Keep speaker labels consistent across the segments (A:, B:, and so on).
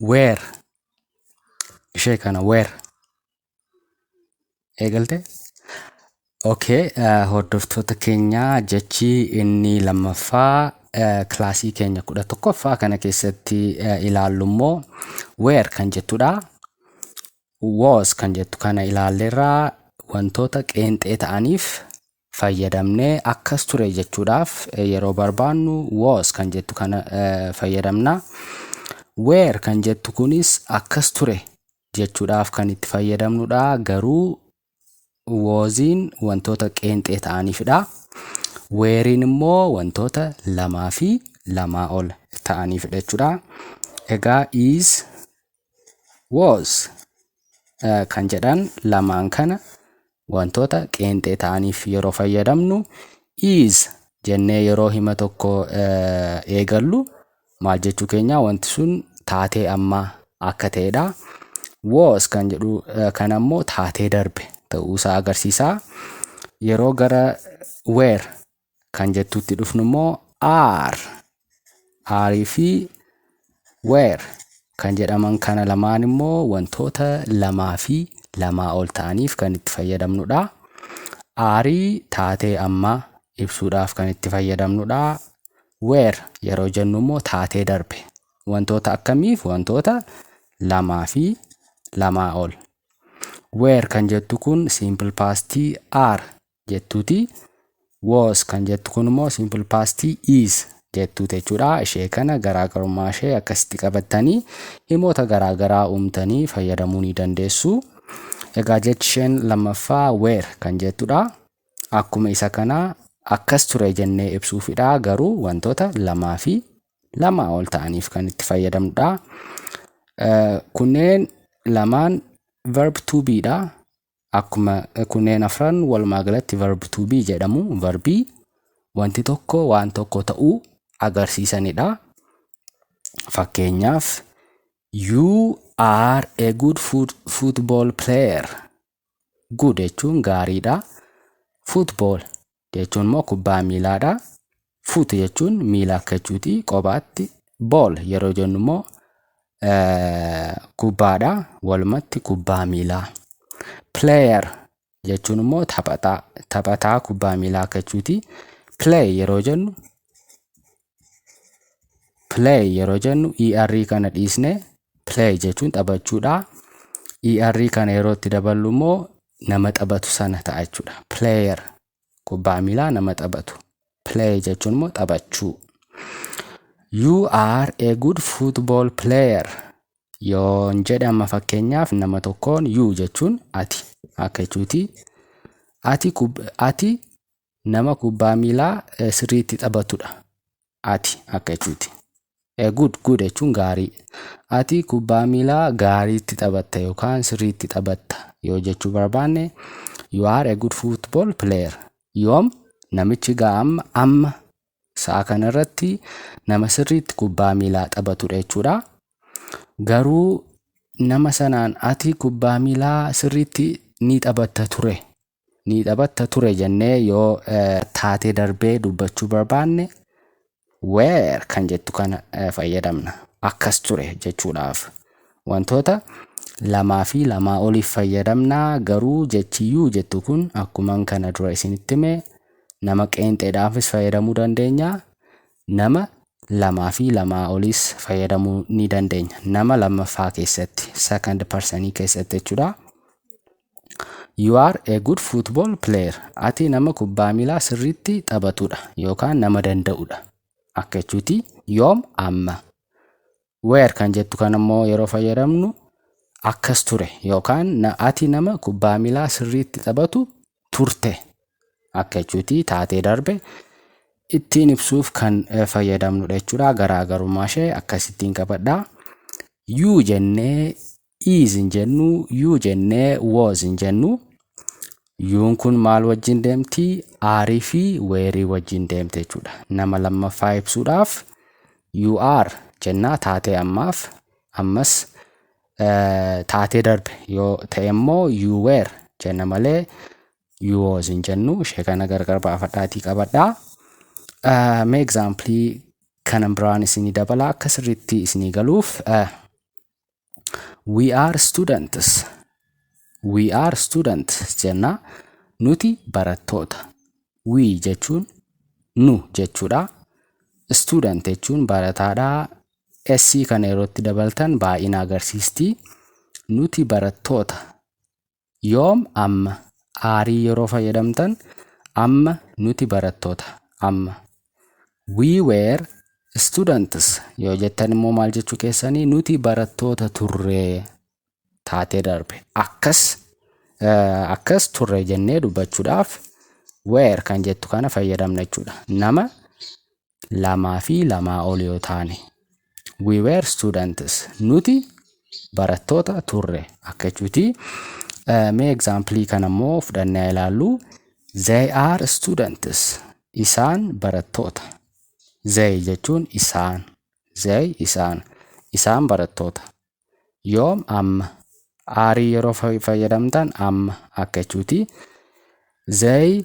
A: where ishee kana where eegalte. Okay, hordoftoota keenya jechi inni lammaffaa klaasii keenya 11ffaa kana keessatti ilaallu immoo where kan jettudha. Was kan jettu kana ilaalleerraa wantoota qeenxee ta'aniif fayyadamnee akkas ture jechuudhaaf yeroo barbaannu was kan jettu kana fayyadamna. Where kan jettu kunis akkas ture jechuudhaaf kan itti fayyadamnudha. Garuu wasiin wantoota qeenxee ta'aniifidha. Wherein immoo wantoota lamaa fi lamaa ol ta'aniifidha jechuudha. Egaa is, was kan jedhan lamaan kana wantoota qeenxee ta'aniif yeroo fayyadamnu, is jennee yeroo hima tokko eegallu maal jechuu keenya wanti sun taatee ammaa akka ta'edha. Was kan jedhu kan ammoo taatee darbe ta'uusaa agarsiisa. Yeroo gara where kan jettutti dhufnu immoo are fi where kan jedhaman kana lamaan immoo wantoota lamaa fi lamaa ol ta'aniif kan itti fayyadamnudha. Are taatee ammaa ibsuudhaaf kan itti fayyadamnudha. Where yeroo jennu immoo taatee darbe. Wantoota akkamiif? Wantoota lamaa fi lamaa ol. Where kan jettu kun simple past are jettuuti. Was kan jettu kun immoo simple past is jettuuti jechuudha. Ishee kana garaagarummaa ishee akkasitti qabattanii himoota garaagaraa uumtanii fayyadamuu ni dandeessu. Egaa jechi isheen lammaffaa where kan jettudha. Akkuma isa kana akkas ture jennee ibsuufidha. Garuu wantoota lamaa fi lamaa ol ta'aniif kan itti fayyadamnudha. Kunneen lamaan verb to be dha. Akkuma kunneen afran walumaa galatti verb to be jedhamu. Verbii wanti tokko waan tokko ta'uu agarsiisanidha. Fakkeenyaaf you are a good football player. Good jechuun gaariidha. Football jechuun immoo kubbaa miilaadha. Foot jechuun miila akka jechuuti kophaatti. Ball yeroo jennu immoo kubbaadha. Walumatti kubbaa miilaa. Player jechuun immoo taphataa kubbaa miilaa akka jechuuti. Play yeroo jennu er kana dhiisne play jechuun taphachuudha. Er kana yeroo itti daballu immoo nama taphatu sana ta'a jechuudha. Player kubbaa miilaa nama taphatu. Play jechuun immoo taphachuu. You are a good football player. Yoon jedhe amma fakkeenyaaf nama tokkoon you jechuun ati akka jechuuti. Ati nama kubbaa miilaa sirriitti taphatudha. Ati akka jechuuti. Good jechuun gaarii. Ati kubbaa miilaa gaariitti taphatta yookaan sirriitti taphatta yoo jechuu barbaanne you are a good football player. Yoom namichi amma sa'a kanarratti nama sirriitti kubbaa miilaa taphatudha jechuudha. Garuu nama sanaan ati kubbaa miilaa sirriitti ni taphatta ture jennee yoo taatee darbee dubbachuu barbaanne where kan jettu kana fayyadamna. Akkas ture jechuudhaaf. Wantoota lamaa fi lamaa oliif fayyadamna. Garuu jechi you jettu kun akkuma kana dura isinitti hime nama qeenxeedhaafis fayyadamuu dandeenya. Nama lamaa fi lamaa olis fayyadamuu ni dandeenya. Nama lammaffaa keessatti second person keessatti jechuudha. You are a good football player. Ati nama kubbaa miilaa sirriitti taphatudha yookaan nama danda'udha akka jechuuti. Yoom amma. Where kan jettu kan ammoo yeroo fayyadamnu akkas ture yookaan ati nama kubbaa miilaa sirriitti taphatu turte akka jechuuti. Taatee darbe ittiin ibsuuf kan fayyadamnudha jechuudha. Garaagarummaa ishee akkasittiin qabadhaa. You jennee is hin jennu, you jennee was hin jennu. Yuun kun maal wajjin deemti? Are fi where wajjin deemte jechuudha. Nama lammaffaa ibsuudhaaf you are jennaa taatee ammaaf. Ammas taatee darbe yoo ta'e immoo you were jenna malee you was hin jennu. Ishee kana gargar baafadhaatii qabadhaa. Mee example kanan biraan isinii dabala akka sirriitti isinii galuuf. We are students. We are students jenna. Nuti barattoota. We jechuun nu jechuudha. Student jechuun barataadha. SC kan yerootti dabaltan baay'ina agarsiisti. Nuti barattoota. Yoom amma. Aarii yeroo fayyadamtan amma nuti barattoota. Amma. We were students yoo jettan immoo maal jechuu keessanii nuti barattoota turree taatee darbe. Akkas turre jennee dubbachuudhaaf were kan jettu kana fayyadamna jechuudha. Nama lamaa fi lamaa ol yoo taane. We were students. Nuti barattoota turre akka jechuuti. Mee example kana immoo fudhannee ilaallu. They are students. Isaan barattoota. They jechuun isaan. They isaan. Isaan barattoota. Yoom amma. Aarii yeroo fayyadamtan amma akka jechuuti. They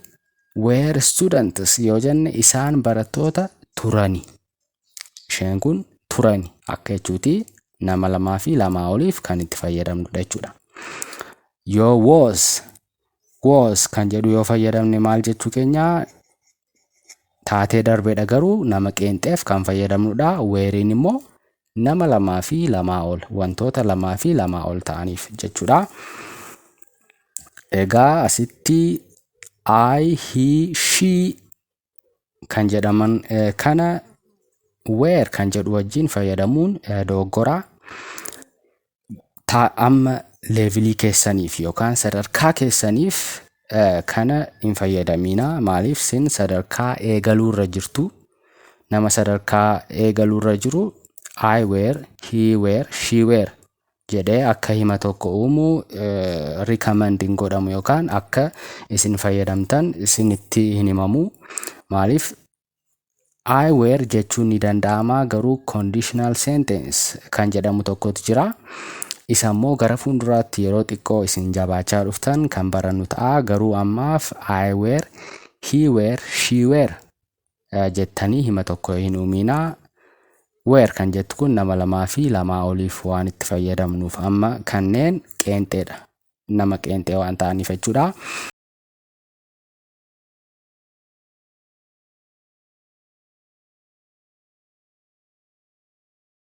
A: were students yoo jenne isaan barattoota turani. Isheen kun turani akka jechuuti. Nama lamaa fi lamaa oliif kan itti fayyadamnudha jechuudha. Yoo was kan jedhu yoo fayyadamne maal jechuu keenya taatee darbeedha garuu nama qeenxeef kan fayyadamnudha. Weeriin immoo nama lamaa fi lamaa ol wantoota lamaa fi lamaa ol ta'aniif jechuudha. Egaa asitti I, he, she kan jedhaman kana were kan jedhu wajjin fayyadamuun dogoggora. Amma levelii keessaniif yookaan sadarkaa keessaniif kana hin fayyadamina. Maaliif sin sadarkaa eegaluurra jirtu. Nama sadarkaa eegaluurra jiru I were, he were, she were jedhee akka hima tokko uumu recommending godhamu yookaan akka isin fayyadamtan isinitti hin himamu. Maaliif I were jechuun ni danda'ama garuu conditional sentence kan jedhamu tokkotu jira. Isa immoo gara fuulduraatti yeroo xiqqoo isin jabaachaa dhuftan kan barannu ta'a. Garuu ammaaf I were, he were, she were jettanii hima tokko hin uumina. Were kan jettu kun nama lamaa fi lamaa oliif waan itti fayyadamnuuf amma kanneen qeenxeedha. Nama qeenxee waan ta'aniif jechuudha.